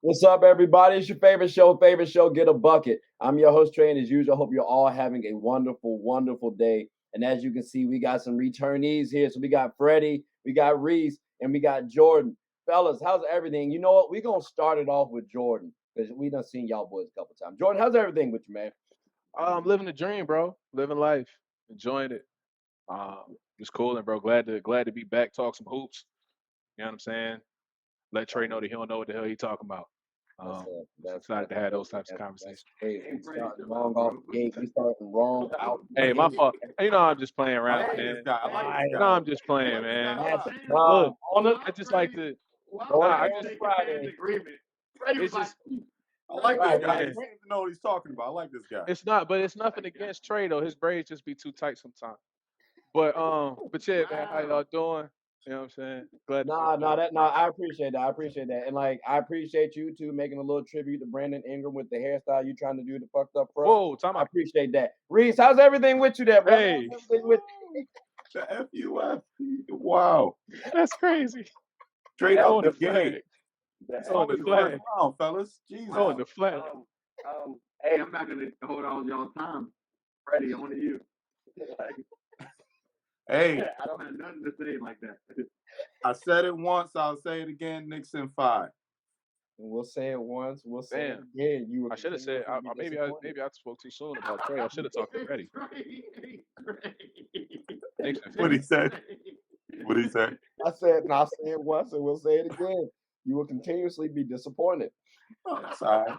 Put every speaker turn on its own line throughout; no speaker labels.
What's up, everybody? It's your favorite show, Get a Bucket. I'm your host, Trey, and as usual, I hope you're all having a wonderful, wonderful day. And as you can see, we got some returnees here. So we got Freddie, we got Reese, and we got Jordan. Fellas, how's everything? You know what? We're going to start it off with Jordan because we done seen y'all boys a couple times. Jordan, how's everything with you, man?
I'm living the dream, bro. Living life, enjoying it. Just cooling, bro. Glad to be back. Talk some hoops. You know what I'm saying? Let Trey know that he don't know what the hell he talking about. Just excited to have those types of conversations.
Hey, we starting wrong off the gate. We starting wrong out.
Hey, my fault. You know I'm just playing
I
around,
like
man.
this guy. I like this
You
guy.
know I'm just playing, man.
Nah,
Look, I just like to. I just. It's just.
I like
Right,
this guy.
man.
He seems to know what he's talking about. I like this guy.
It's nothing against Trey though. His braids just be too tight sometimes. But yeah, man, how y'all doing? You know what I'm saying? Glad to be back.
I appreciate that. I appreciate that. And like I appreciate you too making a little tribute to Brandon Ingram with the hairstyle you trying to do the fucked up fro.
Whoa, time
I
out.
appreciate that. Reese, how's everything with you there, brother?
Hey,
How's everything with
The FUF. Wow.
that's crazy.
Straight out
Throwing
the
the
gate.
flag.
That's
Throwing the
only the first
flag.
round, fellas. Jesus.
Throwing the flag.
Hey, I'm not gonna hold all y'all time. Freddie, on to you.
Hey,
I don't have nothing to say like that.
I said it once. I'll say it again. Knicks in 5.
And we'll say it once, we'll say
Damn.
it again. You were
I should have said.
continuously
Maybe I spoke too soon about Trey. I should have talked to Freddie. Knicks in
What he
5.
said? What he said?
I said, and I'll say it once, and we'll say it again. You will continuously be disappointed.
Oh, that's all right.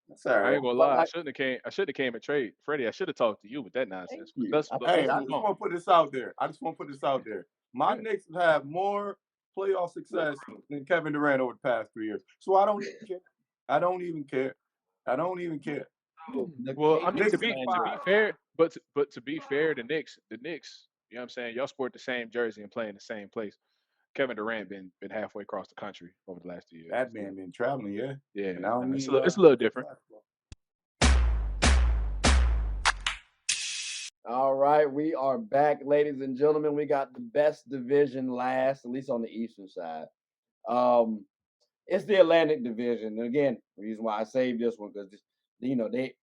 That's all
I
right.
ain't gonna lie. I shouldn't have came and Trey. Freddie, I should have talked to you with that nonsense.
you.
Let's
Hey, I
move
just
on.
want to put this out there. My
Yeah.
Knicks have had more playoff success than Kevin Durant over the past 3 years. So I don't even care. I don't even care.
Well, I mean,
Knicks
to be
in 5.
fair, but to be fair, the Knicks, you know what I'm saying? Y'all sport the same jersey and play in the same place. Kevin Durant been halfway across the country over the last 2 years.
That man been traveling, yeah.
Yeah,
And I don't mean
it's a little different.
All right, we are back, ladies and gentlemen. We got the best division last, at least on the Eastern side. It's the Atlantic Division. And again, the reason why I saved this one because you know they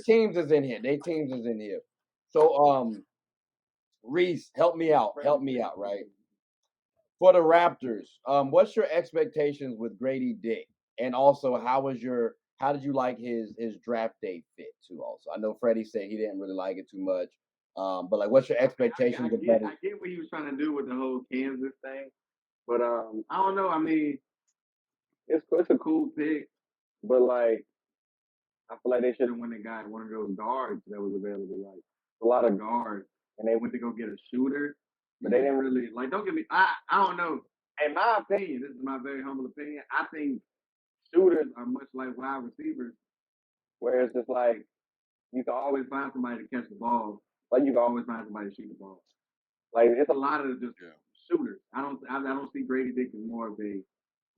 teams is in here. They teams is in here. So Reese, help me out, right? For the Raptors, what's your expectations with Grady Dick? And also how did you like his draft day fit too? Also, I know Freddie said he didn't really like it too much. But like what's your expectations
I get what he was trying to do with the whole Kansas thing, but I don't know. I mean, it's a cool pick, but like I feel like they should have went and got one of those guards that was available. Like a lot of guards, and they went to go get a shooter, but they didn't really like. Don't get me. I don't know. In my opinion, this is my very humble opinion. I think shooters are much like wide receivers, where it's just like you can always find somebody to catch the ball, but you can always find somebody to shoot the ball. Like it's a lot of just shooters. I don't see Grady Dick as more of a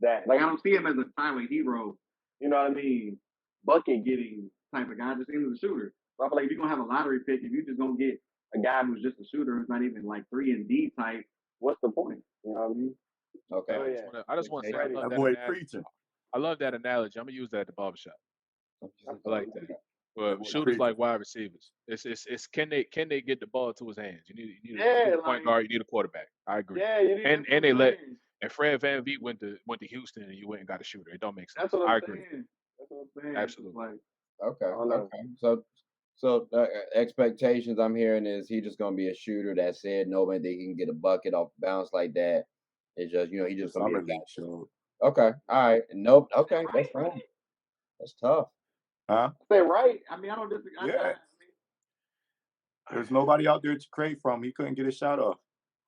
that. Like I don't see him as a Tyler Hero. You know what I mean? Bucket getting type of guy. Just into the shooter. So I feel like if you're gonna have a lottery pick, if you're just gonna get a guy who's just a shooter who's not even like 3-and-D type, what's the point? You know what I mean?
Okay.
I just want to say
That boy preaching.
I love that analogy. I'm gonna use that at the barbershop. I like that. But shooters
preaching.
like wide receivers. It's can they get the ball to his hands? You need a point guard. You need a quarterback. I agree.
Yeah, you need
and they let and Fred VanVleet went to Houston and you went and got a shooter. It don't make sense.
That's what I'm
I agree.
saying. That's what I'm saying.
Absolutely.
Like,
Okay. So expectations I'm hearing is he just gonna be a shooter that said nobody they can get a bucket off bounce like that. It's just he just gonna
Summer
be a
League show.
Okay. All right. Nope. Okay. That's fine. That's tough.
Huh?
say right. I mean, I don't disagree.
Yeah. There's nobody out there to create from. He couldn't get a shot off.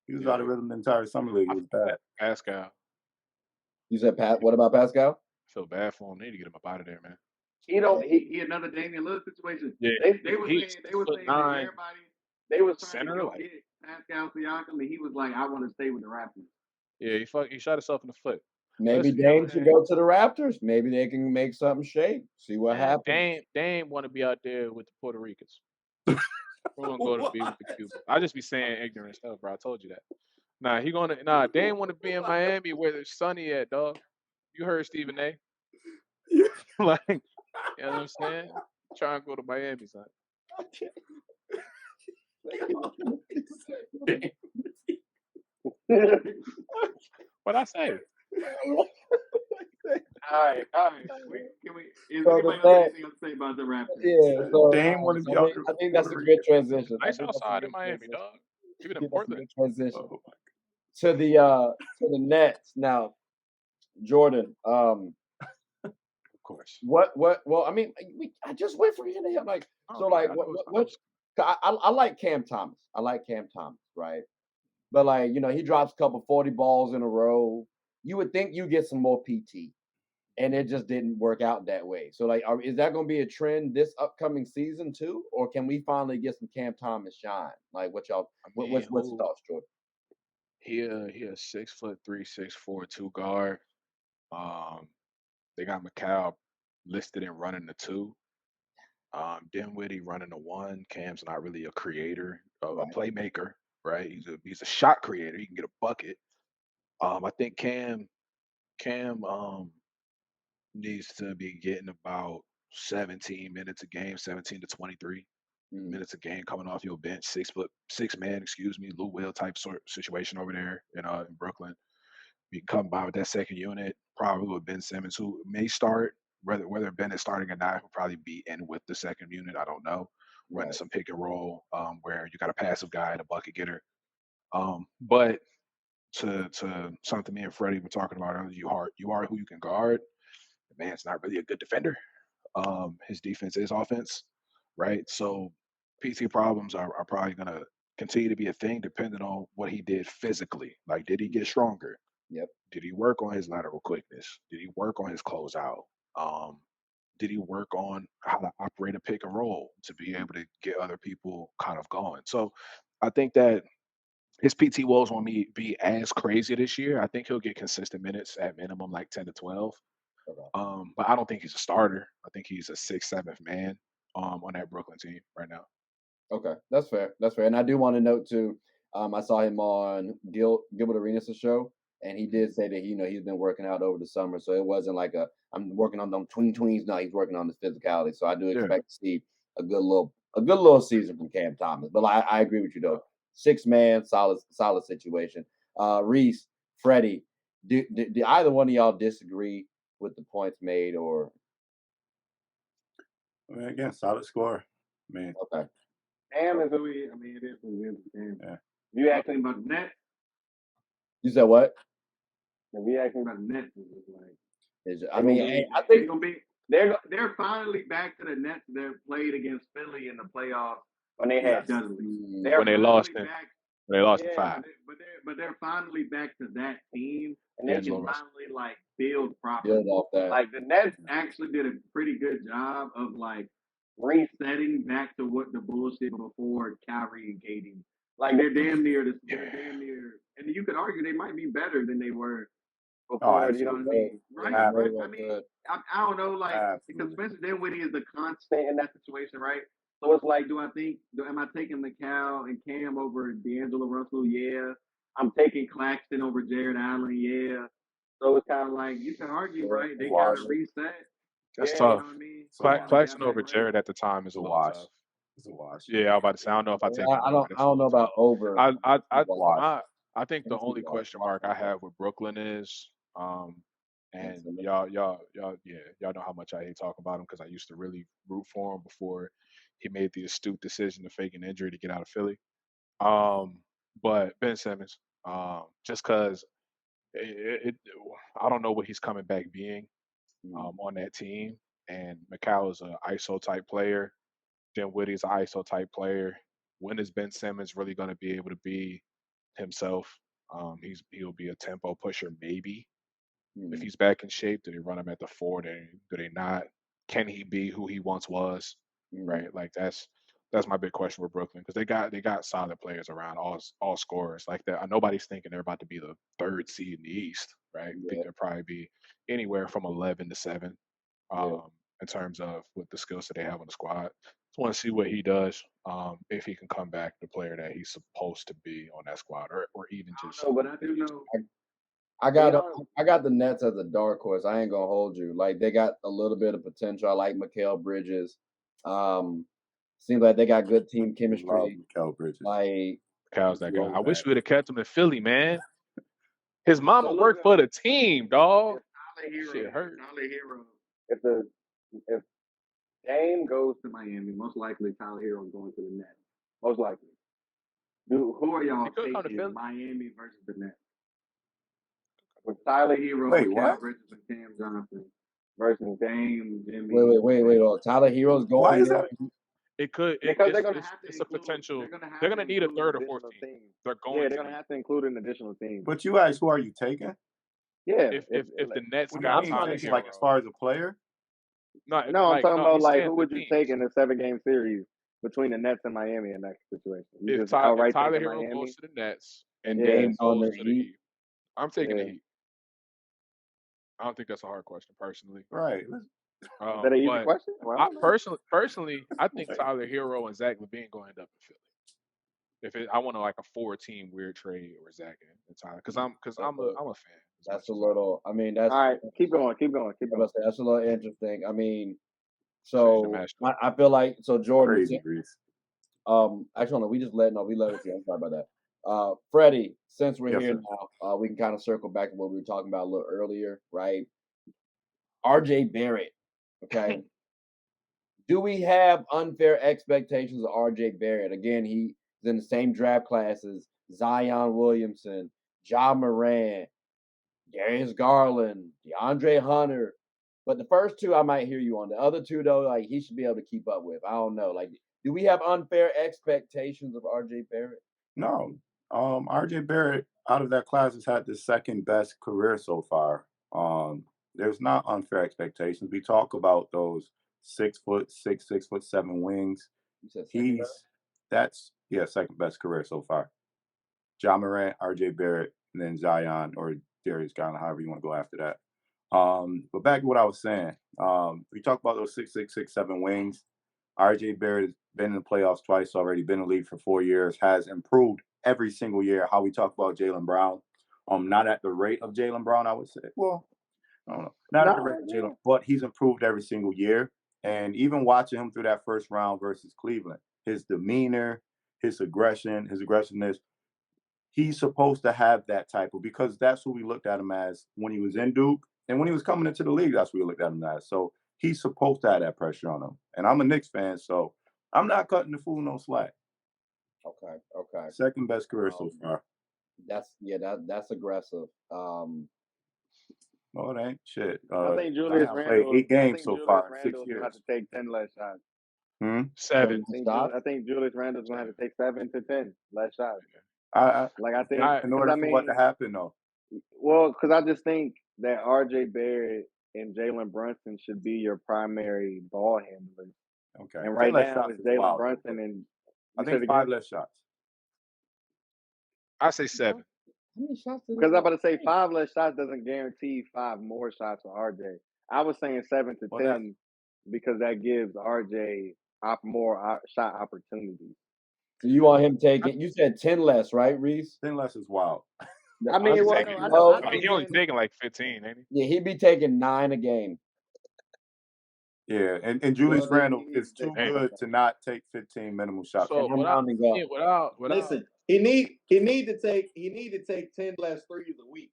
He was out of rhythm the entire summer league. It was bad.
Pascal.
You said Pat. What about Pascal?
I feel bad for him. They need to get him up out of there, man.
He another Damian Lillard situation.
Yeah,
They were saying that everybody they was trying to go get Pascal Siakam, and he was like, I want to stay with the Raptors.
Yeah, he shot himself in the foot.
Maybe Dame should go to the Raptors. Maybe they can make something shake. See what happens.
Dame want to be out there with the Puerto Ricans. We're gonna go to be with the Cubans. I just be saying ignorant stuff, bro. I told you that. Dame want to be in Miami where there's sunny at, dog. You heard Stephen A.
Yeah.
Like, you know what I'm saying? Trying to go to Miami, son. What I say?
All right. Is
So
anybody
the
else
Nets,
anything else to say about the Raptors?
yeah. So
Dame want to be out there.
I think that's a good transition. I
Nice
think that's a
outside in
good
Miami,
transition.
dog. Even
I
in
think that's a
Portland.
good transition
Oh my
to the Nets. Now, Jordan,
Of course.
what well, I mean, I just went for you him like
Oh,
so
go
like
ahead. I know
what
it's
'cause I like Cam Thomas. I like Cam Thomas, right? But like, he drops a couple 40 balls in a row. You would think you get some more PT, and it just didn't work out that way. So like, is that going to be a trend this upcoming season too, or can we finally get some Cam Thomas shine? Like, what y'all?
I mean,
What's your thoughts, Jordan?
he a 6'3", 6'4", 2 guard. Um, they got McCall listed and running the 2. Dinwiddie running the 1. Cam's not really a creator, a
Right,
playmaker, right? He's a shot creator. He can get a bucket. I think Cam needs to be getting about 17 minutes a game, 17 to 23
mm,
minutes a game coming off your bench, 6 man, excuse me, Lou Will type sort situation over there in Brooklyn. You can come by with that second unit, probably with Ben Simmons, who may start. Whether Ben is starting or not, will probably be in with the second unit. I don't know. Running
right,
some pick and roll, where you got a passive guy and a bucket getter. But to something me and Freddie were talking about earlier, you are who you can guard. The man's not really a good defender. His defense is offense, right? So PT problems are probably gonna continue to be a thing depending on what he did physically. Like, did he get stronger?
yep,
Did he work on his lateral quickness? Did he work on his closeout? Um, did he work on how to operate a pick and roll to be able to get other people kind of going? So I think that his PT woes won't be as crazy this year. I think he'll get consistent minutes at minimum, like 10 to 12.
okay.
But I don't think he's a starter. I think he's a sixth, seventh man on that Brooklyn team right now.
Okay, that's fair. That's fair. And I do want to note too. I saw him on Gilbert Arenas' show, and he did say that he's been working out over the summer, so it wasn't like I'm working on them 2020s. No, he's working on his physicality. So I do
Yeah.
expect to see a good little season from Cam Thomas. But I agree with you though. 6 man, solid situation. Reese, Freddie, do either one of y'all disagree with the points made or
I mean, again, solid score. Man,
okay?
Cam is who he. I mean, it is who he is. Cam.
yeah.
You asking about the Nets?
You said what?
If you asking about the Nets, it's just like
I
they
mean,
gonna be.
I
They
think
gonna be. They're finally back to the Nets that played against Philly in the playoffs when they
Yeah.
had Dudley.
mm,
They're
When they
finally
lost in
back.
when they lost in
Yeah,
5.
but they're finally back to that team, and they
D'Angelo
can
Russell.
finally like build properly.
build off that.
Like the Nets actually did a pretty good job of like resetting back to what the bullshit before Kyrie and KD. Like they're damn near this.
Yeah.
They're damn near, and you could argue they might be better than they were
Oh,
before. You know what I
absolutely.
mean? Right?
Yeah,
Right.
very well
I mean,
said.
I don't know, like because
Absolutely.
Spencer Dinwiddie is a constant in that situation, right? So it's like, am I taking McCall and Cam over D'Angelo Russell? Yeah. I'm taking Claxton over Jared Allen. Yeah. So it's kind of like you can argue,
Yeah,
right? They kind
Wash.
of reset.
That's
Yeah, you know
tough.
what I mean?
It's a
They
wash.
kind of got
Claxton
back
over
right.
Jared at the time
It's
is
a
a little
wash.
tough.
It's a wash.
Yeah, I was about to say I don't know if I take him
I
over.
don't
That's
I
a
don't know
little
about
tough.
over.
I
Wash.
I think the
Let me see
only
wash.
question mark I have with Brooklyn is
Ben
and
Simmons.
y'all know how much I hate talking about him because I used to really root for him before he made the astute decision to fake an injury to get out of Philly. But Ben Simmons, just because it, I don't know what he's coming back being
Mm,
on that team, and Macau is an ISO type player. Dinwiddie's an ISO type player. When is Ben Simmons really going to be able to be himself? He'll be a tempo pusher maybe if
mm,
he's back in shape. Do they run him at the 4? Do they not? Can he be who he once was?
mm,
Right, like that's my big question with Brooklyn because they got solid players around all scorers like that. Nobody's thinking they're about to be the 3rd seed in the East, right? I think
yeah,
they'll probably be anywhere from 11 to 7
yeah.
in terms of with the skills that they have on the squad. Just want to see what he does, if he can come back the player that he's supposed to be on that squad, or even
I
just
don't know, but I do know.
I
Being
got
on,
I got the Nets as a dark horse. I ain't gonna hold you. Like they got a little bit of potential. I like Mikal Bridges. Um, seems like they got good team
Love
chemistry.
Mikal Bridges.
Like
Cal's that
He
guy.
always
I wish
has.
we would have kept him in Philly, man. His mama
so look,
worked for the team, dog.
if
Hurt.
Tyler Hero, if the if Dame goes to Miami, most likely Tyler Hero is going to the Nets. Most likely. Who are y'all
He could come to
taking
Philly.
Miami versus the Nets? With Tyler Hero,
Wait,
Mikal
what?
Bridges, and Cam Johnson versus Dame, Jimmy.
wait. Oh, Tyler Hero's
Why
going
is
there.
that?
It could.
Because they're gonna have to
It's a
include.
potential.
They're gonna have
They're
to
gonna need a
include
third
an
or fourth
additional
team.
team.
They're
Yeah,
going
they're
to
gonna
need.
have to include an additional team.
But you guys, who are you taking?
Yeah.
If the Nets
What do you
got
mean
Tyler
taking?
Hero,
Like as far as a player?
not
No, I'm
like
talking
no,
about
he's
like
saying
who
the
would you
teams.
take in a 7-game series between the Nets and Miami in that situation? You just
If
outright
Tyler
taking
Hero
Miami?
goes to the Nets
And
and
Yeah.
Dame
Dame's on
goes
the
to the
Heat.
Heat, I'm taking the
Yeah.
Heat. I don't think that's a hard question personally.
Right.
Is that an easy
But
question? Well, I
I
don't know.
personally, I think Tyler Hero and Zach LaVine gonna end up in Philly. I want like a 4-team weird trade or Zach and Tyler, because I'm a fan as
That's
much
a
as
little. I mean, that's.
All right, keep going.
That's a little interesting. I mean,
change the
so
matchup.
I feel like Jordan.
Crazy, Reese.
Actually, no, we let it with you. I'm sorry about that. Freddie, since we're
Yes,
here
sir.
now, we can kind of circle back to what we were talking about a little earlier, right? RJ Barrett. Okay. Do we have unfair expectations of RJ Barrett? Again, he's in the same draft class as Zion Williamson, Ja Morant, Darius Garland, DeAndre Hunter. But the first two I might hear you on. The other two though, like he should be able to keep up with. I don't know. Like, do we have unfair expectations of RJ Barrett?
No. RJ Barrett out of that class has had the second best career so far. There's not unfair expectations. We talk about those 6'6", 6'7" wings.
You said second best?
That's second best career so far. Ja Morant, RJ Barrett, and then Zion or Darius Garland, however you want to go after that. But back to what I was saying. We talk about those 6'6", 6'7" wings. RJ Barrett has been in the playoffs twice already, been in the league for 4 years, has improved every single year. How we talk about Jaylen Brown. Not at the rate of Jaylen Brown, I would say. Well, I don't know. Not at the rate of Jaylen, but he's improved every single year. And even watching him through that first round versus Cleveland, his demeanor, his aggressiveness, he's supposed to have that type of, because that's who we looked at him as when he was in Duke. And when he was coming into the league, that's what we looked at him as. So he's supposed to have that pressure on him. And I'm a Knicks fan, so I'm not cutting the fool no slack.
Okay.
Second best career so far.
That's aggressive.
Oh, it ain't shit.
I think Julius
Zion
Randle.
played 8 games so far in 6
Randle's gonna have
years.
to take 10 less shots.
7.
I think Julius Randle's gonna have to take 7 to 10 less shots.
I
think
in order for what to happen, though.
Well, because I just think that RJ Barrett and Jalen Brunson should be your primary ball handlers.
Okay.
And right
10 less
now
shots
it's
is
Jalen
wild,
Brunson and
I think 5 less shots.
I say 7.
How many shots?
Because I'm about to say 5 less shots doesn't guarantee 5 more shots for RJ. I was saying 7 to 10 because that gives RJ more shot opportunities.
So you want him taking? You said 10 less, right, Reese?
10 less is wild.
I mean,
he only taking like 15, ain't he?
Yeah, he'd be taking 9 a game.
Yeah, and Julius Randle is too good to not take 15 minimum shots.
So without
Listen, he need to take 10 less threes a week.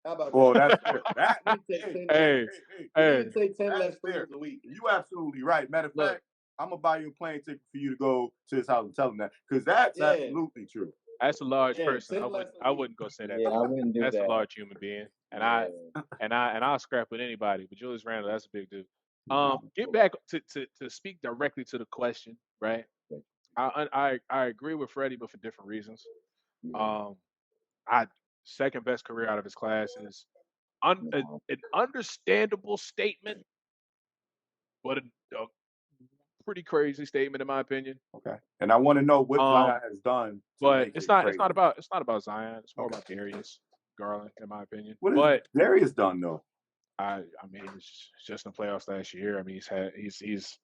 How about
well,
that?
that's fair.
He need to take 10 less threes a week.
You absolutely right. Matter of fact, I'm gonna buy you a plane ticket for you to go to his house and tell him that, because that's absolutely true.
That's a large person. I wouldn't go say that.
Yeah, I wouldn't do
that's
that.
a large human being, and I'll scrap with anybody. But Julius Randle, that's a big dude. Get back to speak directly to the question, right? I agree with Freddie, but for different reasons. Second best career out of his class is an understandable statement, but a pretty crazy statement in my opinion.
Okay, and I want to know what Zion has done.
But it's not about Zion. It's more about Darius Garland, in my opinion.
What has Darius done though?
I mean, it's just in the playoffs last year. I mean, he's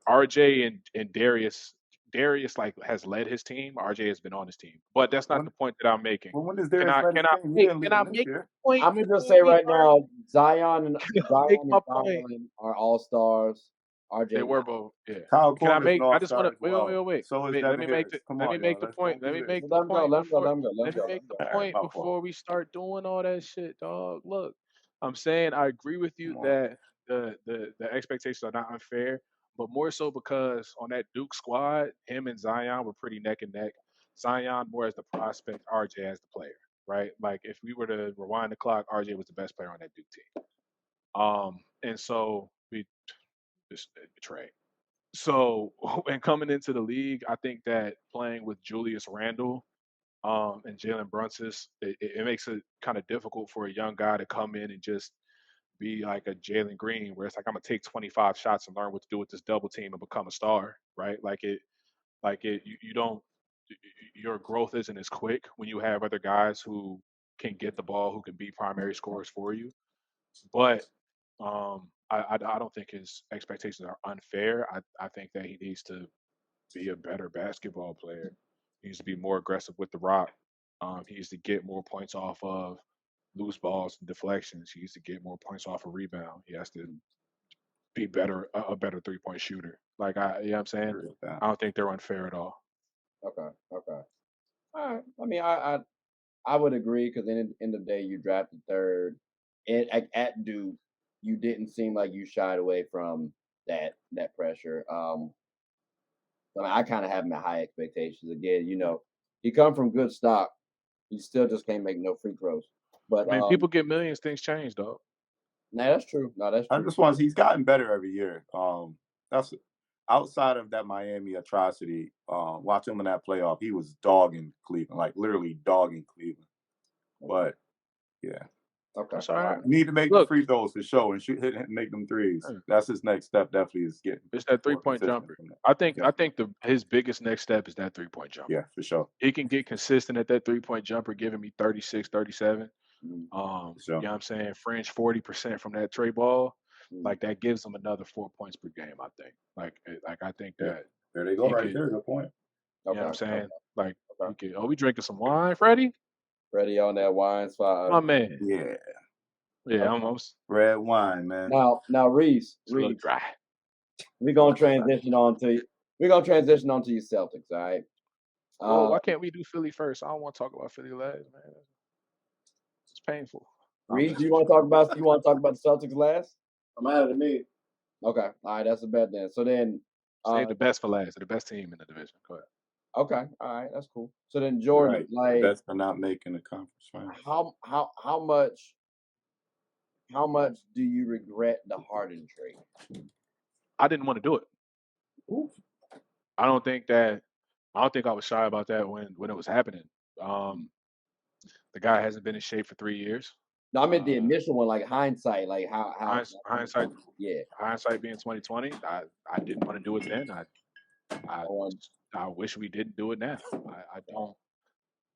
RJ and Darius Darius like has led his team. RJ has been on his team, but that's not
When,
the point that I'm making.
when does
Can
Darius
I
led
can
his
I
team? He
make
didn't
can
lead
I
him this
make
year.
the point
I'm gonna just
before
say
we
right
start?
now,
Can I make my
and
point?
Zion are all stars.
They
RJ
were
not.
both. Yeah.
Kyle
Can I
Korver's an
make? I just want
all-star
to
as
wait, wait, wait,
well.
wait.
So is
Wait, let me
Devin
make
Harris.
the
Come
let me
on, y'all.
make the
Let's
point.
don't
Let
do
me
this.
make the
Let him go.
point
Let him go.
before.
Let him go. Let him
Let me
go. Let
make
him
the
go.
All right,
point
my fault.
before we start doing all that shit, dog. Look, I'm saying I agree with you
Come on.
that the expectations are not unfair, but more so because on that Duke squad, him and Zion were pretty neck and neck. Zion more as the prospect, RJ as the player, right? Like if we were to rewind the clock, RJ was the best player on that Duke team. And so we just betrayed. So when coming into the league, I think that playing with Julius Randle and Jalen Brunson, it makes it kind of difficult for a young guy to come in and just be like a Jalen Green, where it's like I'm gonna take 25 shots and learn what to do with this double team and become a star, right? You don't your growth isn't as quick when you have other guys who can get the ball, who can be primary scorers for you. But I don't think his expectations are unfair. I think that he needs to be a better basketball player. He needs to be more aggressive with the rock. He needs to get more points off of loose balls and deflections. He needs to get more points off a rebound. He has to be better, a better 3-point shooter. You know what I'm
I
saying?
agree with that.
I don't think they're unfair at all.
Okay. Okay. All right. I mean, I would agree because in the end of the day, you drafted third, and at Duke, you didn't seem like you shied away from that pressure. I mean, I kind of have my high expectations. Again, he come from good stock. He still just can't make no free throws. But
I mean, people get millions, things change, though.
no, that's true. No, that's
I
true.
just want he's gotten better every year. That's outside of that Miami atrocity. Watch him in that playoff. He was dogging Cleveland, like literally dogging Cleveland. But yeah,
Okay.
That's all
All
right.
right.
you need to make the
Look,
free throws for sure and shoot, hit, and make them threes.
uh,
That's his next step. Definitely is getting
it's that
more
3-point
consistent
jumper.
from that.
I think
Yeah,
I think his biggest next step is that 3-point jumper.
yeah, for sure,
He can get consistent at that 3-point jumper, giving me 36, 37.
Mm,
for sure.
You know what I'm saying? Fringe 40% from that tray ball.
mm.
Like that gives him another 4 points per game, I think. I think
Yeah,
that
there they go,
he
right
could,
there. Good point.
you know what
Okay.
I'm saying? Like
Okay.
he could, oh, we drinking some wine, Freddie?
Ready on that wine spot.
My man.
Yeah,
Yeah,
Okay.
I'm it's
red wine, man.
Now, Reese,
a little dry.
we're gonna transition on to your Celtics. All right.
Whoa,
Uh,
why can't we do Philly first? I don't want to talk about Philly last, man. It's painful.
Reese, do you want to talk about the Celtics last?
I'm out of the me.
Okay. All right. That's a bet then. So then,
Save the best for last. They're the best team in the division. Go ahead.
okay. All right. That's cool. So then,
You're
Jordan,
right.
like,
Best for not making the conference finals.
how much do you regret the Harden trade?
I didn't want to do it.
Oof.
I don't think I was shy about that when it was happening. Um, the guy hasn't been in shape for 3 years.
No, I meant the
Uh,
initial one, like hindsight, like how
hindsight,
yeah.
hindsight being 2020, I didn't want to do it then. I
On
I wish we didn't do it now. I don't.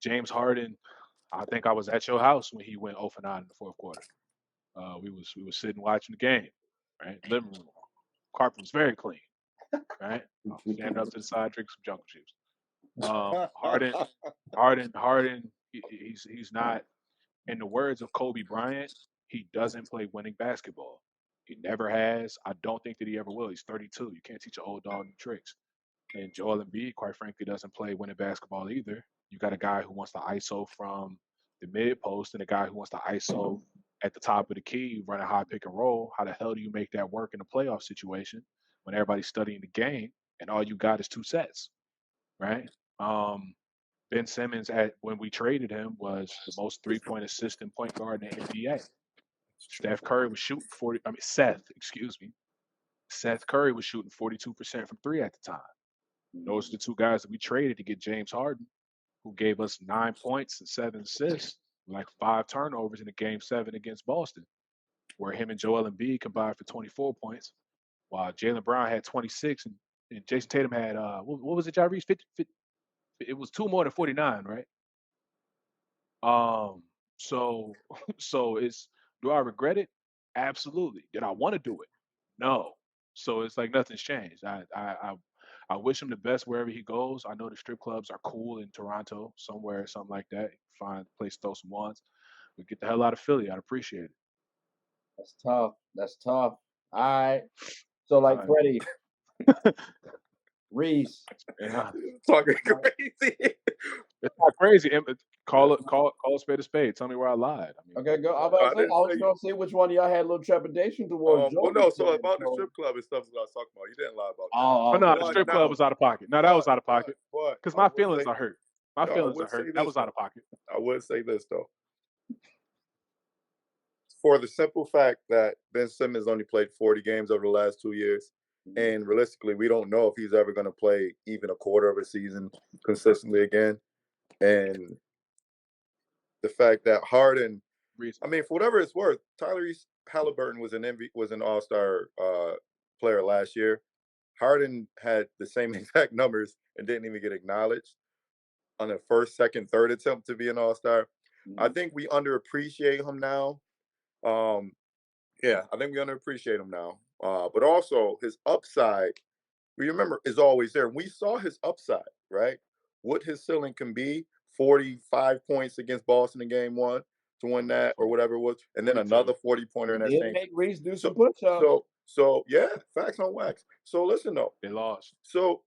James Harden. I think I was at your house when he went 0 for 9 in the fourth quarter. We was sitting watching the game, right? Living room. Carpet was very clean, right? I was standing up to the side, drinking some jungle juice. Harden. He's not. In the words of Kobe Bryant, he doesn't play winning basketball. He never has. I don't think that he ever will. He's 32. You can't teach an old dog new tricks. And Joel Embiid, quite frankly, doesn't play winning basketball either. You got a guy who wants to ISO from the mid post and a guy who wants to ISO at the top of the key, run a high pick and roll. How the hell do you make that work in a playoff situation when everybody's studying the game and all you got is 2 sets, right? Um, Ben Simmons at when we traded him was the most 3-point assistant point guard in the NBA. Steph Curry was shooting 40. I mean Seth, excuse me. Seth Curry was shooting 42% from three at the time. Those are the two guys that we traded to get James Harden, who gave us 9 points and 7 assists, like 5 turnovers in the game 7 against Boston, where him and Joel Embiid combined for 24 points, while Jalen Brown had 26 and Jason Tatum had what was it, Jyrese? 50, it was two more than 49, right? So so it's do I regret it? Absolutely. Did I want to do it? No. So it's like nothing's changed. I wish him the best wherever he goes. I know the strip clubs are cool in Toronto, somewhere, something like that. Find a place to throw some ones. But get the hell out of Philly. I'd appreciate it.
That's tough. That's tough. All right. So like
All
Freddie, Reese.
Yeah.
Talking crazy.
It's not crazy. Call a spade a spade. Tell me where I lied. I mean,
Okay, go. I
I
was
didn't say
gonna say which one of y'all had a little trepidation towards
well,
Jordan.
no. So about the strip club and stuff that I was talking about, you didn't lie about that.
oh no, the
But
strip club
now,
was out of pocket. No, that was out of pocket.
but
Because
I
my
would
feelings
say
are hurt. My
no. I
feelings are
would say
hurt. That
this
was out
though.
of pocket.
I would say this though. For the simple fact that Ben Simmons only played 40 games over the last 2 years, and realistically, we don't know if he's ever going to play even a quarter of a season consistently again. And the fact that Harden,
Reason.
I mean, for whatever it's worth, Tyrese Halliburton was an All-Star player last year. Harden had the same exact numbers and didn't even get acknowledged on the first, second, third attempt to be an All-Star. I think we underappreciate him now. Yeah, I think we underappreciate him now. But also his upside, we remember, is always there. We saw his upside, right? What his ceiling can be: 45 points against Boston in Game 1 to win that, or whatever it was, and then
42.
another 40-pointer in that
Did
same.
make Reese do some
So,
push-ups.
so yeah, facts on wax. So listen though.
They lost.
So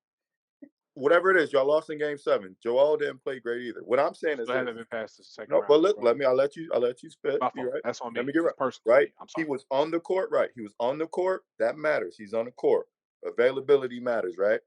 whatever it is, y'all lost in Game 7. Joel didn't play great either. What I'm saying is
Still
this.
haven't been past the second
No,
round.
but
Bro.
let me. I'll let you spit.
My
You
fault.
right?
That's on
Let
me.
me get right.
It's personal.
Right.
I'm
He
sorry.
was on the court. Right. He was on the court. That matters. He's on the court. Availability matters. Right.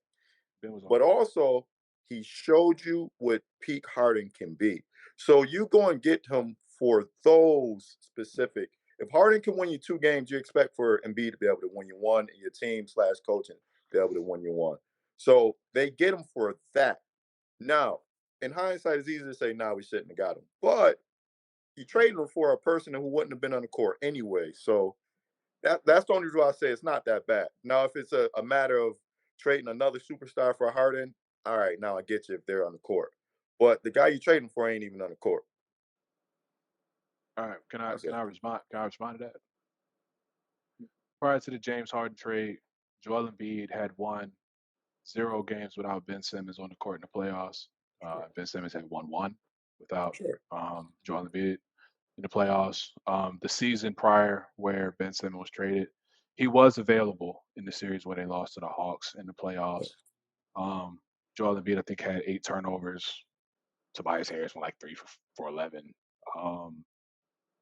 Ben was on.
But also, he showed you what peak Harden can be. So you go and get him for those specific. If Harden can win you 2 games, you expect for Embiid to be able to win you 1, and your team / coaching be able to win you 1. So they get him for that. Now, in hindsight, it's easy to say, "Nah, we shouldn't have got him." But you traded him for a person who wouldn't have been on the court anyway. So that's the only reason why I say it's not that bad. Now, if it's a matter of trading another superstar for Harden, all right, now I get you if they're on the court. But the guy you trading for ain't even on the court.
All right. Can I
That's it.
respond? Can I respond to that? Prior to the James Harden trade, Joel Embiid had won 0 games without Ben Simmons on the court in the playoffs. Ben Simmons had won 1 without
Sure.
Joel Embiid in the playoffs. The season prior, where Ben Simmons was traded, he was available in the series where they lost to the Hawks in the playoffs. Joel Embiid, I think, had 8 turnovers. Tobias Harris went like 3 for 11.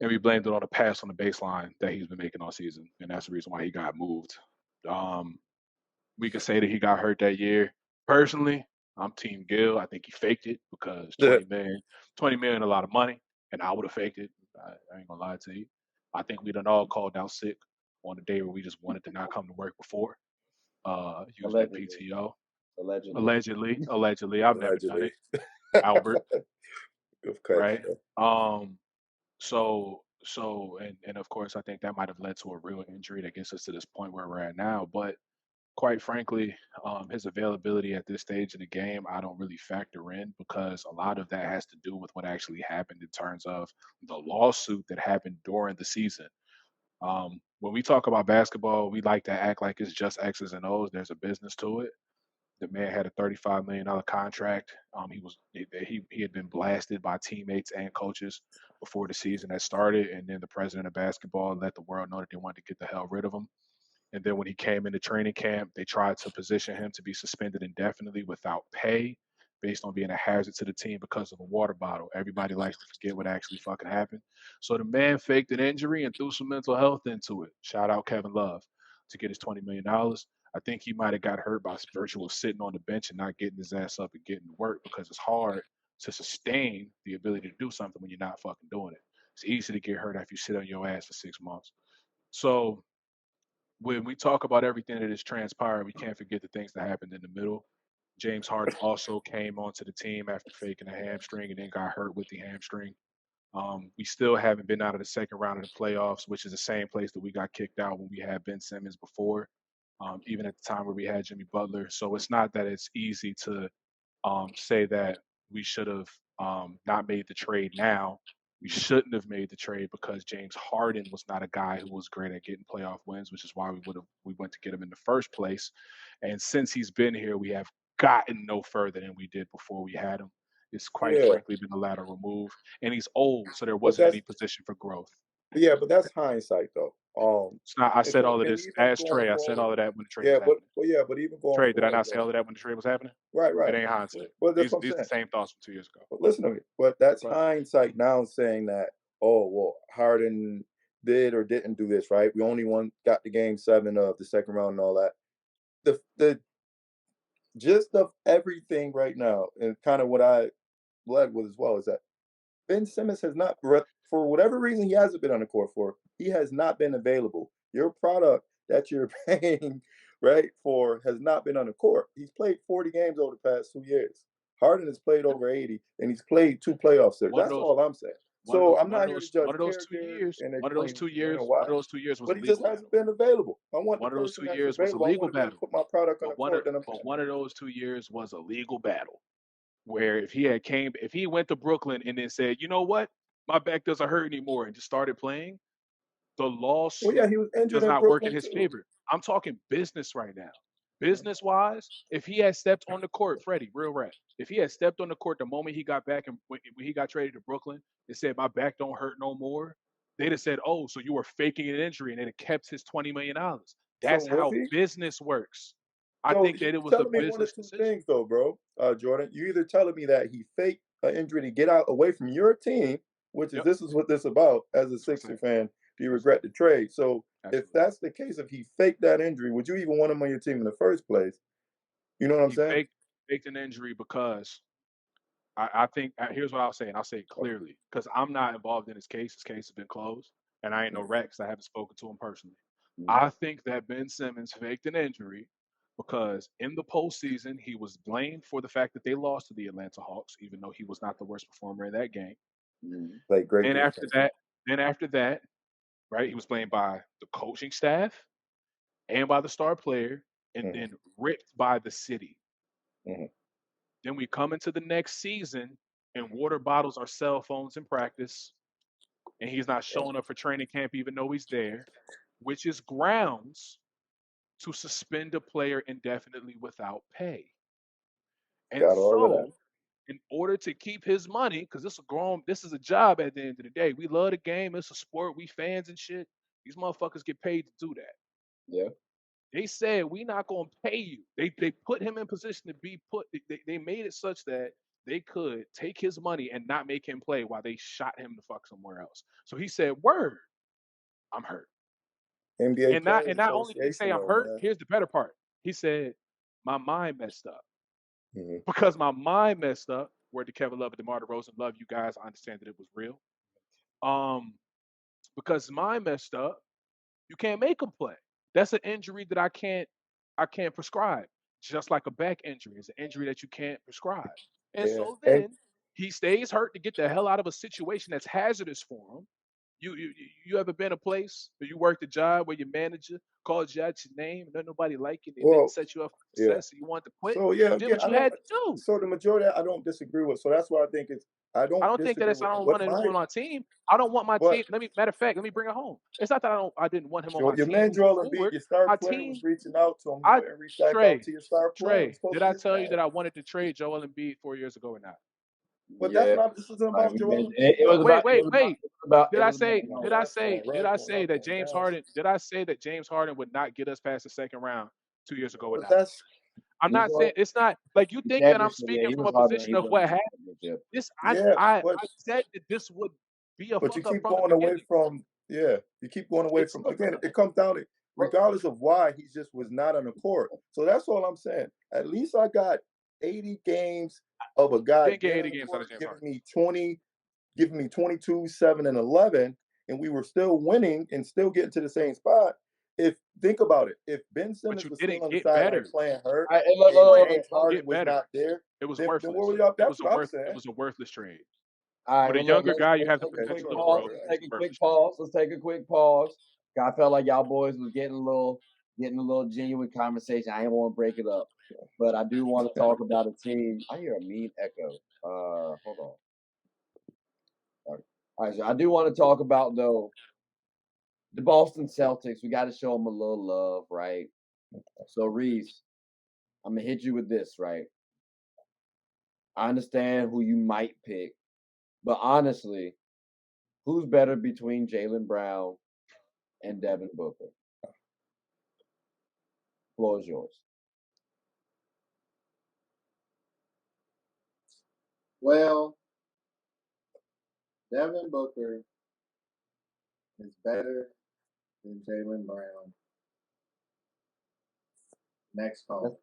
And we blamed it on the pass on the baseline that he's been making all season, and that's the reason why he got moved. We could say that he got hurt that year. Personally, I'm Team Gill. I think he faked it because 20 million, a lot of money, and I would have faked it. I ain't gonna lie to you. I think we done all called out sick on the day where we just wanted to not come to work before. Using that
Allegedly.
PTO.
Allegedly.
Allegedly. I've never done
Allegedly.
it. Albert,
Good catch.
right? And of course I think that might have led to a real injury that gets us to this point where we're at now. But quite frankly, his availability at this stage of the game, I don't really factor in, because a lot of that has to do with what actually happened in terms of the lawsuit that happened during the season. When we talk about basketball, we like to act like it's just X's and O's. There's a business to it. The man had a $35 million contract. He had been blasted by teammates and coaches before the season had started, and then the president of basketball let the world know that they wanted to get the hell rid of him. And then when he came into training camp, they tried to position him to be suspended indefinitely without pay, based on being a hazard to the team because of a water bottle. Everybody likes to forget what actually fucking happened. So the man faked an injury and threw some mental health into it. Shout out Kevin Love to get his $20 million. I think he might have got hurt by virtue of sitting on the bench and not getting his ass up and getting to work, because it's hard to sustain the ability to do something when you're not fucking doing it. It's easy to get hurt after you sit on your ass for 6 months. So when we talk about everything that has transpired, we can't forget the things that happened in the middle. James Harden also came onto the team after faking a hamstring and then got hurt with the hamstring. We still haven't been out of the second round of the playoffs, which is the same place that we got kicked out when we had Ben Simmons before, even at the time where we had Jimmy Butler. So it's not that it's easy to say that we should have not made the trade now, We shouldn't have made the trade because James Harden was not a guy who was great at getting playoff wins, which is why we went to get him in the first place. And since he's been here, we have gotten no further than we did before we had him. It's quite
Yeah,
frankly been a lateral move, and he's old, so there
but
wasn't any position for growth.
but that's hindsight though.
It's not. I
And
said
so
all of
and
this
even
as
going
Trey. I said
forward,
all of that when the trade
yeah,
was happening.
but even going
Trey, did I
forward
not say
though,
all of that when the trade was happening?
right,
It
right.
ain't hindsight.
Well, that's
These
what I'm
these the
saying.
same thoughts from 2 years ago.
But listen to me. But that's
But
hindsight now saying that, oh, well, Harden did or didn't do this, right? We only got the game 7 of the second round and all that. The gist of everything right now, and kind of what I led with as well, is that Ben Simmons has not, for whatever reason, he hasn't been on the court for. He has not been available. Your product that you're paying, right, for has not been on the court. He's played 40 games over the past 2 years. Harden has played over 80, and he's played 2 playoff series.
one of
That's
those
all I'm saying. So I'm
one
not
of
here to
those
judge
one of those 2
character
years,
and
one of those
explain
2 years,
why,
one of those 2 years was a
but he just
legal
hasn't
battle.
been available. I want the
One of those
person
2
that's
years was a
available. I
legal
want to be able to
battle.
put my product on the
But one
court.
of one of those 2 years was a legal battle where if he went to Brooklyn and then said, you know what, my back doesn't hurt anymore, and just started playing, the
Well, yeah,
lawsuit
he was injured
does
in
not work in
Brooklyn
his
too.
favor. I'm talking business right now. Business wise, if he had stepped on the court, Freddie, real rap, if he had stepped on the court the moment he got back and when he got traded to Brooklyn and said, my back don't hurt no more, they'd have said, oh, so you were faking an injury, and they'd have kept his $20 million.
So
That's
was
how
he?
business works. I
So
think that it
you're
was a
telling me one of
business
two
decision.
things, though, bro, Jordan. You either telling me that he faked an injury to get out away from your team, which is
Yep.
this is what this about. As a
That's what I'm
Sixer
saying.
fan, do you regret the trade? So if
Absolutely.
that's the case, if he faked that injury, would you even want him on your team in the first place? You know what I'm
He
saying?
faked an injury because I think here's what I'll say, and I'll say it clearly because I'm not involved in his case. His case has been closed, and I ain't no rat 'cause I haven't spoken to him personally. I think that Ben Simmons faked an injury because in the postseason he was blamed for the fact that they lost to the Atlanta Hawks, even though he was not the worst performer in that game.
Like great
And after
defense.
that, right, he was blamed by the coaching staff and by the star player, and
Mhm,
then ripped by the city.
mhm.
Then we come into the next season and water bottles our cell phones in practice, and he's not
Yeah,
showing up for training camp even though he's there, which is grounds to suspend a player indefinitely without pay. And
got all of that.
so, in order to keep his money, because this is a job at the end of the day. We love the game, it's a sport, we fans and shit. These motherfuckers get paid to do that.
Yeah.
They said we not gonna pay you. They put him in position to be put. They made it such that they could take his money and not make him play while they shot him the fuck somewhere else. So he said, "Word, I'm hurt."
NBA
And not
Players
and not only did he say
Association,
I'm
though,
hurt,
man.
here's the better part. He said, "My mind messed up."
Mhm.
Because my mind messed up. Word to Kevin Love and DeMar DeRozan, love you guys. I understand that it was real. Um, because mine messed up, you can't make him play. That's an injury that I can't prescribe. Just like a back injury, it's an injury that you can't prescribe. And
Yeah,
so
and
then he stays hurt to get the hell out of a situation that's hazardous for him. You ever been a place where you worked a job where your manager called you out your name and then nobody liked you, they didn't
well,
set you up for
yeah.
success, and you wanted to quit?
So yeah,
You did
again,
what
I
you
don't.
had to do.
So the majority I don't disagree with. So that's why I think it's I
I
don't
don't think that
disagree
it's I
with
don't
what
want him
my
on my team. I don't want my
but
team. Matter of fact, let me bring it home. It's not that I didn't want him on my
your
team
man
moving
Joel Embiid,
forward.
your star
My
player, was
team,
reaching out to him. He
I
wouldn't reach back out
Trey,
to your star player. It's
Trey,
supposed
did
to be
I
his
tell you
man.
that I wanted to trade Joel Embiid 4 years ago or not?
But that's
Yeah.
not. This isn't
Like
about
we
Joel
mentioned,
Embiid
it was
though.
about
Wait,
it
wait,
was about
wait.
it was about
Did
it
I
was about
say?
No,
Did I
that's
say? Did
right.
I
Going
say
up,
that
going
James
down.
Harden? Did I say that James Harden would not get us past the second round 2 years ago or
But
not?
that's
I'm not saying
before
it's not like you
the
think that I'm
championship. Yeah,
speaking
he
from
was
a
hard when
position
he
of
won
what
the
happened.
championship.
This
yeah.
I
But
said that this would be a
But
fuck
you
up
keep
from the
going away
beginning.
from, yeah, you keep going away
It's
from, again, it comes down to, regardless of why, he just was not on the court. So that's all I'm saying. At least I got 80 games of a guy
didn't get
being
80
on the
games out
court,
of James Harden.
giving me 22, 7, and 11, and we were still winning and still getting to the same spot. Think about it. If Ben
But
Simmons
you
was still
didn't
on the
get
sideline
better.
playing hurt
All right, hey, look,
and
look,
Trey,
look,
James
you
Harden
get
was
better.
not there,
It was
then where
worthless.
were y'all?
It
That's
was a
what I'm
worth. It
saying.
was a worthless trade.
all right,
With a
well, look,
younger guy, you have the
let's take a
potential
quick
to
pause.
grow. It
Let's
was
take
a
a quick
worthless trade.
pause. Let's take a quick pause. I felt like y'all boys was getting a little genuine conversation. I didn't want to break it up, but I do want to talk about a team. I hear a mean echo. Hold on. All right, so I do want to talk about though the Boston Celtics. We got to show them a little love, right? So Reese, I'm gonna hit you with this, right? I understand who you might pick, but honestly, who's better between Jaylen Brown and Devin Booker? Floor is yours.
Well, Devin Booker is better than Jaylen Brown. Next call.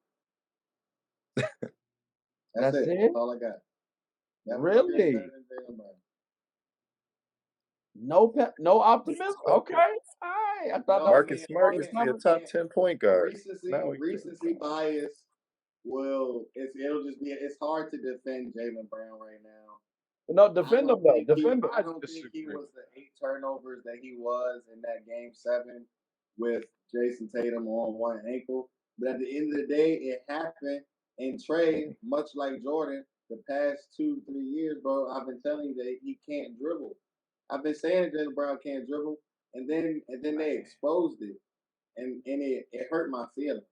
That's it.
it?
That's all I got. Devin Booker is
Really?
better than Jaylen Brown.
No optimism. Okay. All right. I thought
No,
that
Marcus
was
Smart
the
used
first
to be a
number.
top 10 point guard. Now
recency bias it'll just be it's hard to defend Jaylen Brown right now.
No, defend him though. Defend him.
I don't think he was the 8 turnovers that he was in that game 7 with Jason Tatum on one ankle. But at the end of the day, it happened. And Trey, much like Jordan, the past 2-3 years, bro, I've been telling you that he can't dribble. I've been saying Jaylen Brown can't dribble, and then they exposed it, and it hurt my feelings.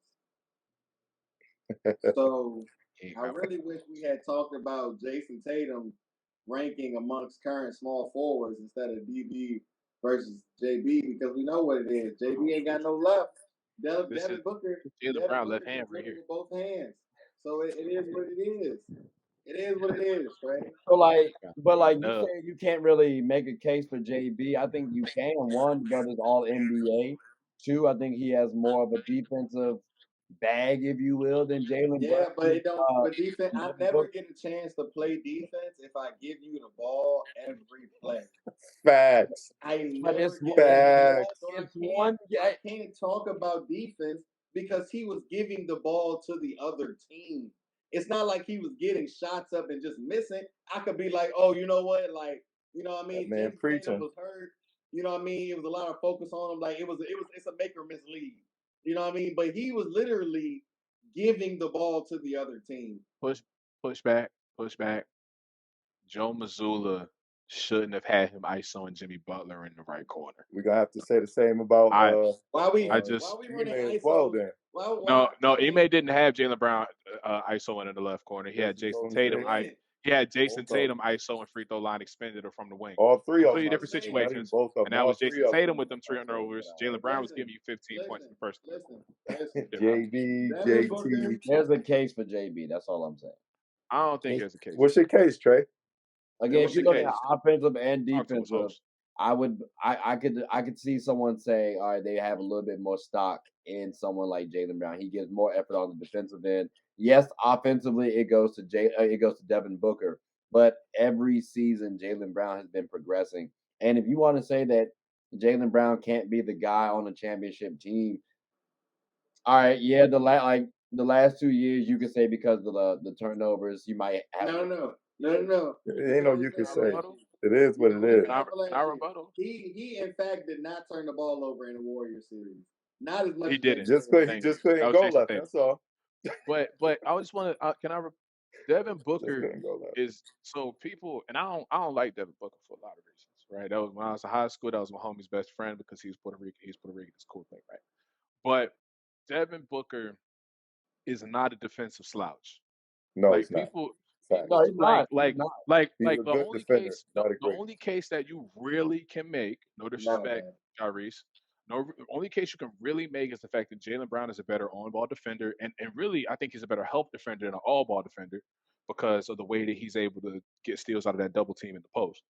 So I really wish we had talked about Jason Tatum ranking amongst current small forwards instead of DB versus JB, because we know what it is. JB ain't got no left. Devin Booker,
Jaylen Brown left hand right here.
with both hands. So it is what it is. It is what it is, Trey.
So but you say you can't really make a case for JB. I think you can. One, the brother's all NBA. Two, I think he has more of a defensive bag, if you will, than Jaylen Brown.
Yeah, but it don't. But defense, I never get a chance to play defense if I give you the ball every play.
Facts.
I
But
never
it's
get
facts.
so
It's one.
I can't talk about defense because he was giving the ball to the other team. It's not like he was getting shots up and just missing. I could be like, oh, you know what? Like, you know what I mean?
Man, preaching.
Was hurt. You know what I mean? It was a lot of focus on him. Like it's a make or miss league. You know what I mean? But he was literally giving the ball to the other team.
Push back. Joe Mazzulla shouldn't have had him ISO and Jimmy Butler in the right corner.
We're gonna have to say the same about
why we
running
ISO?
well then.
No, Ime didn't have Jaylen Brown ISO in the left corner. He had Jason Tatum. He had Jason Tatum ISO and free throw line expended from the wing.
All three of them.
Completely different situations. And that was Jason Tatum with them 3 turnovers. Jaylen Brown was giving you 15 points in the first
Listen.
JB, JT.
There's a case for JB. That's all I'm saying.
I don't think there's a case.
What's your case, Trey?
Again, if you look at offensive and defensive, I could see someone say, all right, they have a little bit more stock in someone like Jaylen Brown. He gives more effort on the defensive end. Yes, offensively it goes to Devin Booker, but every season Jaylen Brown has been progressing. And if you want to say that Jaylen Brown can't be the guy on a championship team, all right, yeah, the last 2 years you could say because of the turnovers you might have.
No.
It ain't no you can say. It is what it is.
Not rebuttal.
He in fact did not turn the ball over in the Warriors series. Not as much.
He didn't.
He just couldn't go left. That's all.
But I just want to. Devin Booker is so people, and I don't like Devin Booker for a lot of reasons, right? That was when I was in high school. That was my homie's best friend because he was Puerto Rican. He's Puerto Rican. It's a cool thing, right? But Devin Booker is not a defensive slouch.
No,
like
he's not.
No, he's not.
The only case that you really can make, no disrespect, Tyrese, the only case you can really make is the fact that Jaylen Brown is a better on-ball defender, and really I think he's a better help defender than an all-ball defender because of the way that he's able to get steals out of that double team in the post,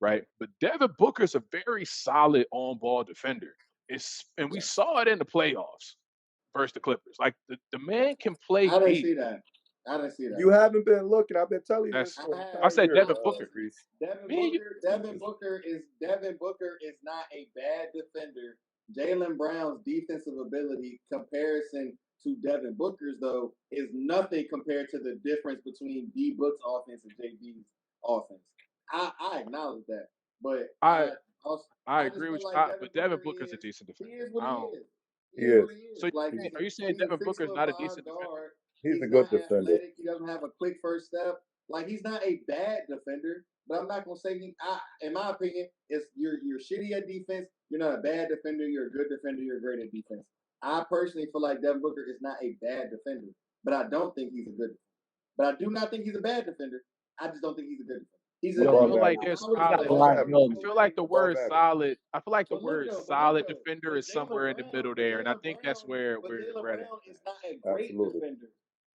right? But Devin Booker is a very solid on-ball defender. And we saw it in the playoffs versus the Clippers. Like the man can play.
I didn't see that.
You haven't been looking. I've been telling you this.
I said Devin Booker.
Devin Booker is not a bad defender. Jaylen Brown's defensive ability comparison to Devin Booker's though is nothing compared to the difference between D Book's offense and JB's offense. I acknowledge that, but
I agree with you. But Devin Booker's a decent defender.
He is what
he is.
So are you saying Devin Booker's not a decent defender?
He's a good defender.
He doesn't have a quick first step. Like he's not a bad defender, but I'm not gonna say in my opinion, it's you're shitty at defense. You're not a bad defender. You're a good defender. You're great at defense. I personally feel like Devin Booker is not a bad defender, but I don't think he's a good. But I do not think he's a bad defender. I just don't think he's a good defender. He's
I
a.
Above
feel like
average.
they're
If I were to
got
solid.
a
say
Above
lot
average.
going.
I feel like the
Above
word
average.
solid. I feel like the
But look
word
though,
solid defender
but
is somewhere in the middle there, and I think that's where
But
we're
Jaylen
we're at.
Brown is not a great
Absolutely.
defender.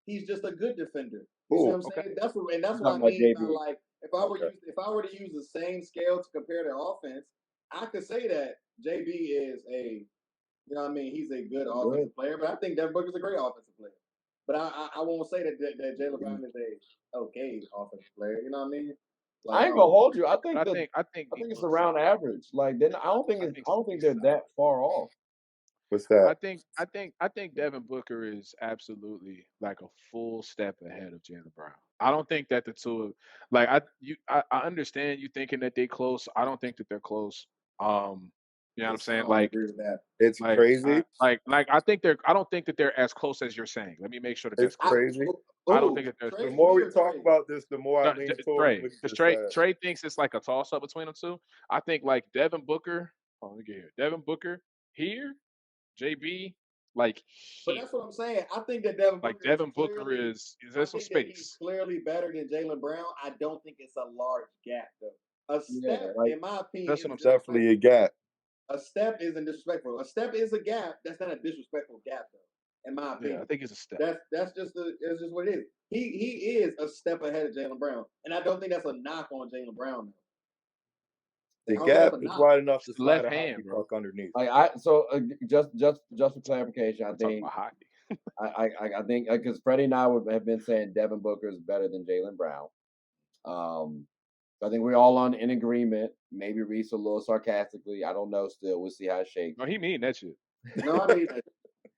He's just a good defender. You see what
Who?
I'm
Okay.
saying? That's what
I'm
I
talking about
mean by
JB.
like if
Okay.
I were to use the same scale to compare their offense, I could say that JB is a you know what I mean he's a good offensive player, but I think Devin Booker's a great offensive player. But I won't say that Jaylen Brown is a okay offensive player. You know what I mean? Like
I ain't gonna hold you. I
But
think that
I think
I
D
think it's
Book's
around
solid.
average. Like then I don't think
I
it's
think
I don't think
he's
they're
solid.
that far off.
What's that?
I think Devin Booker is absolutely like a full step ahead of Jaylen Brown. I don't think that the two of like I understand you thinking that they close. I don't think that they're close. You know what I'm
I
saying?
don't agree with that.
It's crazy.
I don't think that they're as close as you're saying. Let me make sure that
It's
that's clear.
crazy.
I don't think that they're as
The
Trey,
close.
more
me
we
or
talk
Trey?
about this, the more I lean towards what you
Because
just said.
Trey thinks it's like a toss up between them two. I think like Devin Booker. Oh, let me get here. Devin Booker here, JB like
But
here.
that's what I'm saying. I think that Devin
Like
Booker is
Devin Booker
clearly.
is
I
there's some
think that he's
space.
clearly better than Jaylen Brown. I don't think it's a large gap though. A
Yeah,
step,
like
in my opinion,
That's what I'm
isn't
saying.
Definitely a
disrespectful.
gap.
A step isn't disrespectful. A step is a gap. That's not a disrespectful gap though, in my
Yeah, I
opinion.
think it's a step.
That's just what it is. He is a step ahead of Jaylen Brown, and I don't think that's a knock on Jaylen Brown. Though.
The
I don't think
gap
that's a
is
knock.
wide enough
It's
to
the
slide
left
a
hand,
hockey
bro.
puck underneath.
like just for clarification, I
I'm talking
think
about hockey.
I think because Freddie and I have been saying Devin Booker is better than Jaylen Brown. I think we're all in agreement. Maybe Reese a little sarcastically. I don't know. Still, we'll see how it shakes.
No, he mean that shit.
No, I mean that.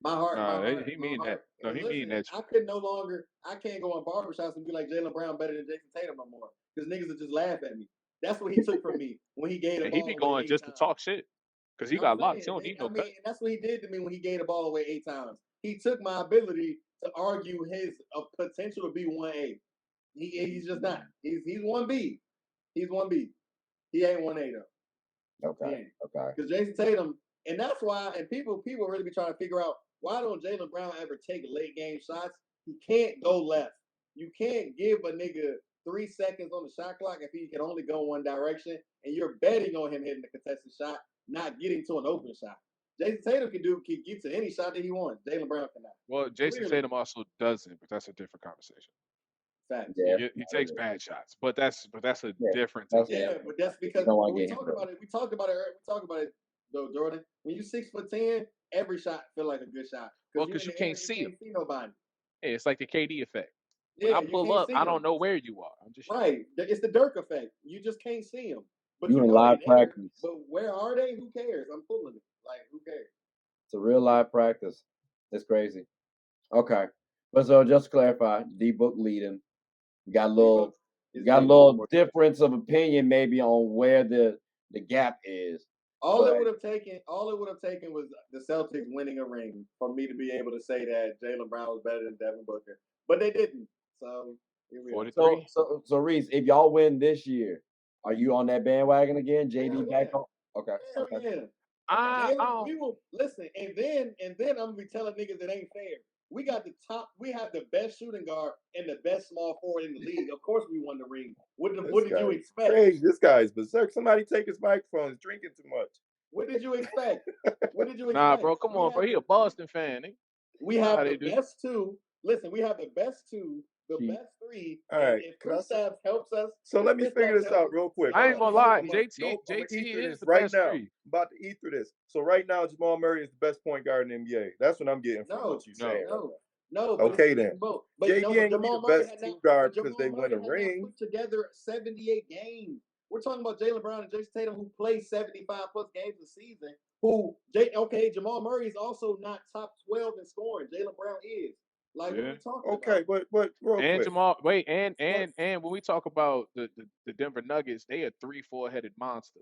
My heart,
He mean that.
heart.
No,
And
he mean
listen,
that shit.
I can't go in barbershops and be like Jaylen Brown better than Jason Tatum no more because niggas will just laugh at me. That's what he took from me when he gave the
And he
ball
be
away
going
8
just to
times.
talk shit. Because he
I'm
got locks.
saying,
He don't need
I
no
mean,
cut.
and that's what he did to me when he gave the ball away 8 times. He took my ability to argue his potential to be 1A. He's just not. He's 1B. He's 1B. He ain't 1A though.
Okay.
Because Jason Tatum, and that's why, and people really be trying to figure out why don't Jaylen Brown ever take late game shots? He can't go left. You can't give a nigga 3 seconds on the shot clock if he can only go one direction, and you're betting on him hitting the contested shot, not getting to an open shot. Jason Tatum can get to any shot that he wants. Jaylen Brown cannot.
Well, Jason
Clearly.
Tatum also doesn't, but that's a different conversation.
Facts.
Yeah.
He takes bad shots, but that's a
Yeah,
different
that's-
topic.
Yeah, but that's because
don't want to
we
get him
talked
hurt.
about it. We talked about it though, Jordan. When you 6'10", every shot feel like a good shot.
Well,
Because
because you can't see him.
can't see nobody.
Yeah, it's like the KD effect. When
Yeah,
I
you
pull
can't
up,
see
I
him.
don't know where you are. I'm just
Right. It's the Dirk effect. You just can't see them. But
You
you
in
know
live
they there.
practice.
But where are they? Who cares? I'm pulling it. Like, who cares?
It's a real live practice. It's crazy. Okay, but so just to clarify, D Book leading. We got a little, difference of opinion maybe on where the gap is.
All
But-
it would have taken was the Celtics winning a ring for me to be able to say that Jaylen Brown was better than Devin Booker. But they didn't. So here we are.
43.
So Reese, if y'all win this year, are you on that bandwagon again? JB
Hell
back
yeah.
on? Okay.
Hell
Okay.
yeah.
I
Jaylen, we will listen, and then I'm gonna be telling niggas it ain't fair. We have the best shooting guard and the best small forward in the league. Of course, we won the ring. What did you expect?
Crazy. This guy is berserk. Somebody take his microphone. He's drinking too much.
What did you expect? What did you expect?
Nah, bro, come on, bro. He a Boston fan. Nigga.
We have the best two. Listen, we have the best two, the best three.
All right.
If Kristaps helps us,
so let me figure this out real quick.
I ain't gonna lie.
I'm
JT
is
is the
right
best
now.
three.
I'm about to eat through this. So right now, Jamal Murray is the best point guard in the NBA. That's what I'm getting from what you saying.
No.
Okay then.
But
JD ain't gonna be the best two guard because they win a ring.
Put together 78 games. We're talking about Jaylen Brown and Jason Tatum, who play 75 plus games a season. Jamal Murray is also not top 12 in scoring. Jaylen Brown is. Like, what are we talking about?
Okay, but real
And
quick.
Jamal, wait, and when we talk about the Denver Nuggets, they a 3-4 headed monster.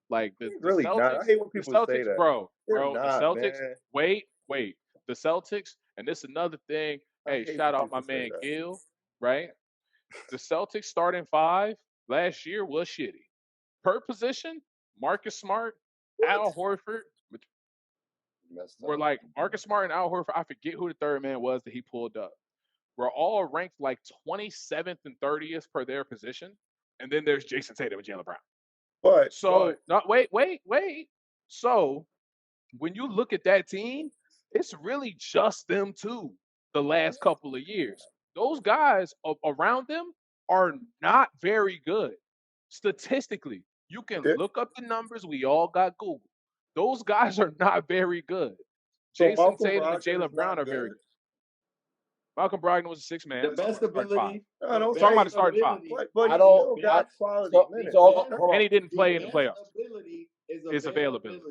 Like the
really
Celtics,
not. I hate when people
the Celtics,
say that.
bro.
They're
The
not,
Celtics.
man.
Wait, the Celtics, and this another thing. Hey, shout out my man Gil, right? the Celtics starting 5 last year was shitty. Per position, Marcus Smart, Al Horford were like Marcus Smart and Al Horford. I forget who the third man was that he pulled up. We're all ranked like 27th and 30th per their position. And then there's Jason Tatum and Jaylen Brown.
But
So, not wait. So, when you look at that team, it's really just them two the last couple of years. Those guys around them are not very good. Statistically, you can
They're-
look up the numbers. We all got Google. Those guys are not very good.
so
Jason
Malcolm
Tatum and
Brogdon is
Jaylen Brown
not
are very
good.
good. Malcolm Brogdon was a 6-man.
The best
Starting 5.
ability.
I don't
Talking about
say
the starting 5.
but
I
he
don't.
still got quality
So
minutes.
hold
Hold
on.
And he didn't play in the
best
playoffs.
ability
Is availability.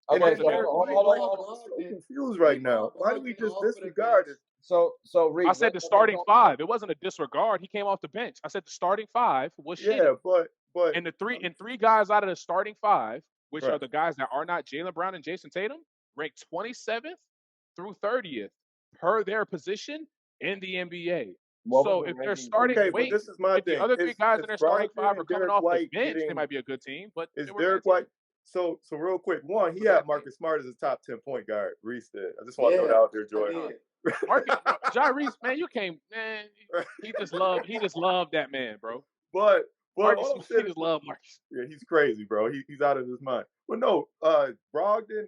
And
Okay,
then
so
Derek
hold
White,
on.
I'm so confused right now. Why do we just disregard it?
So Reed,
I said the starting 5. It wasn't a disregard. He came off the bench. I said the starting 5 was shitty.
Yeah, but
And the three guys out of the starting 5, which
Right.
are the guys that are not Jaylen Brown and Jason Tatum, ranked 27th through 30th per their position in the NBA. So if they're starting,
okay, but this is my
if the
thing.
other 3 guys in their starting 5 are coming
Derek
off the
White
bench, they
getting-
might be a good team. But
Is
they were
Derek
bad
White?
teams.
So real quick, one, he had Marcus Smart as his top 10 point guard. Reese did. I just want to throw that out there, Jordan.
Marcus, John Reese, man, you came, man. He just loved that man, bro.
But
Marcus,
all I'm
he
saying
just loved Marcus.
yeah, he's crazy, bro. He's out of his mind. But no, Brogdon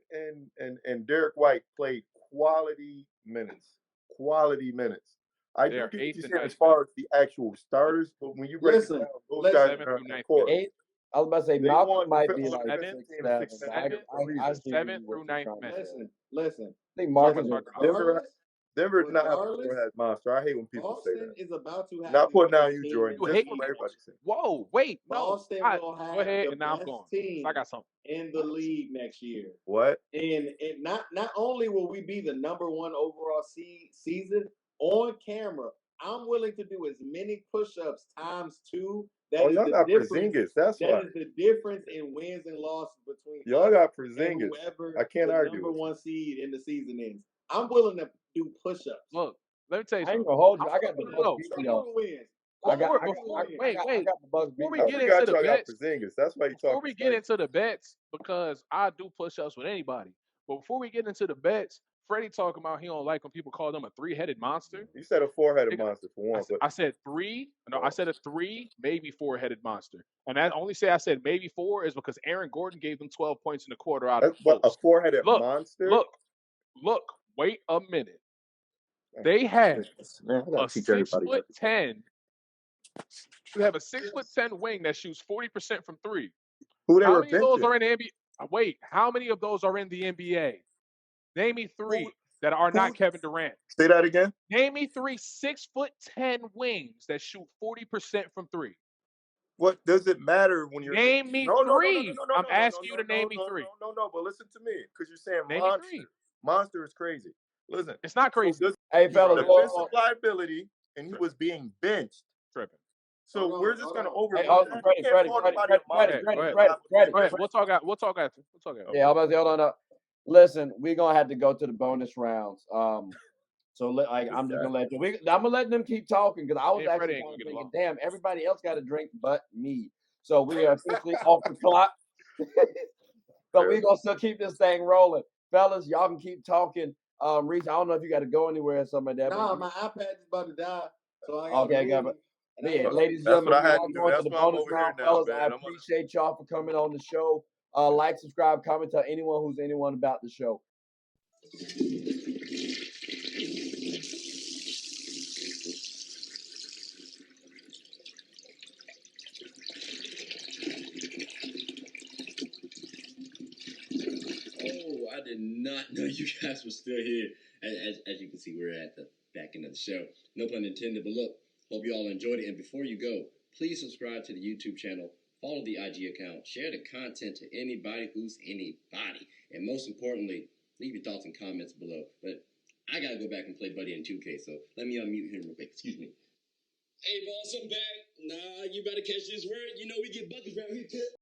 and Derek White played quality minutes. Quality minutes. I
They
do
are
get what
8th
you're
and
saying as
9th
far as the actual starters, but when you break
Listen,
it down, those
listen.
guys
7th
are
through
on
9th
court.
man.
I was about to say
They
Malcolm
won
might
the
be
fifth-
like
defensive
seventh,
team in 6
7th.
minutes for a reason.
I see
7th
what
through
you're
9th
trying to
man.
say.
Listen.
I think Marcus is
Denver did not have a
Regardless,
four-head monster. I hate when people say
Boston
that.
is about to have
Not
the
putting
best
on you,
team
Jordan.
in
You
the
Just
hate
from
when
league.
people.
everybody saying.
Whoa, wait, no.
Boston
I-
will have
go ahead,
the
and now I'm
best
going.
team
I got something.
in the league next year.
What?
And not only will we be the number 1 overall season on camera, I'm willing to do as many push-ups times 2. That is
y'all
the
got
difference.
Porzingis. That's why.
That is the difference in wins and losses between
Y'all
us
got
and
Porzingis.
whoever
I can't
the
argue
number
with you.
1 seed in the season is. I'm willing to do push-ups.
Look, let me tell you
I ain't
something.
gonna hold you.
I'm
I got the
no,
Bucks
no.
beating
Show me
y'all.
who wins.
I got
Before,
the Bucks
before we
beating
I
get
y'all.
into
forgot
the
y'all got
bets,
Porzingis. That's why you
before
talking
we get
spicy.
into the bets, because I do push-ups with anybody. But before we get into the bets, Freddie talking about he don't like when people call them a 3-headed monster.
You said a four-headed
Nigga,
monster for one, but
I said 3. No,
Oh.
I said a 3, maybe 4-headed monster. And I only say I said maybe 4 is because Aaron Gordon gave them 12 points in the quarter out of
that's what a
post.
four-headed
Look,
monster.
look. Wait a minute. They have
Man, I gotta
a
teach everybody.
6'10". You have a 6'10" wing that shoots 40% from 3.
Who they
How
were
many of those
benching?
are in the NBA? Wait, how many of those are in the NBA? Name me 3 that are not Kevin Durant.
Say that again.
Name me 3 6'10" wings that shoot 40% from 3.
What does it matter when you're
Name me
No,
3. I'm asking you to name me 3.
No. But listen to me, because you're saying
Name me
monster.
3.
Monster is crazy. Listen,
It's not
so
crazy.
Hey,
he's
fellas,
a defensive liability, and he was being benched.
Tripping.
So
Hold on,
we're just
hold
gonna
on.
overlook
Hey,
that.
Freddie,
You can't call nobody a monster.
Freddie.
Go ahead. We'll talk after.
Yeah, I'm about to say, hold on. Listen, we're gonna have to go to the bonus rounds. So I'm just gonna let you. I'm gonna let them keep talking because I was
Hey, Freddie
actually
ain't
kind of
gonna get
thinking, damn, everybody else got a drink but me. So we are officially off the clock. But we're gonna still keep this thing rolling, fellas. Y'all can keep talking. Reese, I don't know if you got to go anywhere or something like that.
Nah, my iPad is about to die, so I
Okay,
got
but
to
yeah,
move.
ladies and
That's what
gentlemen,
I
we
had
are
to do.
going to
That's
the
why I'm
bonus
over here
round,
now,
fellas.
man.
I
I'm gonna-
appreciate y'all for coming on the show. Like, subscribe, comment, tell anyone who's anyone about the show.
Oh, I did not know you guys were still here. As you can see, we're at the back end of the show. No pun intended, but look, hope you all enjoyed it. And before you go, please subscribe to the YouTube channel, follow the IG account, share the content to anybody who's anybody. And most importantly, leave your thoughts and comments below. But I gotta go back and play Buddy in 2K, so let me unmute him real quick. Excuse me. Hey, boss, I'm back. Nah, you better catch this word. You know we get buckets around here, too.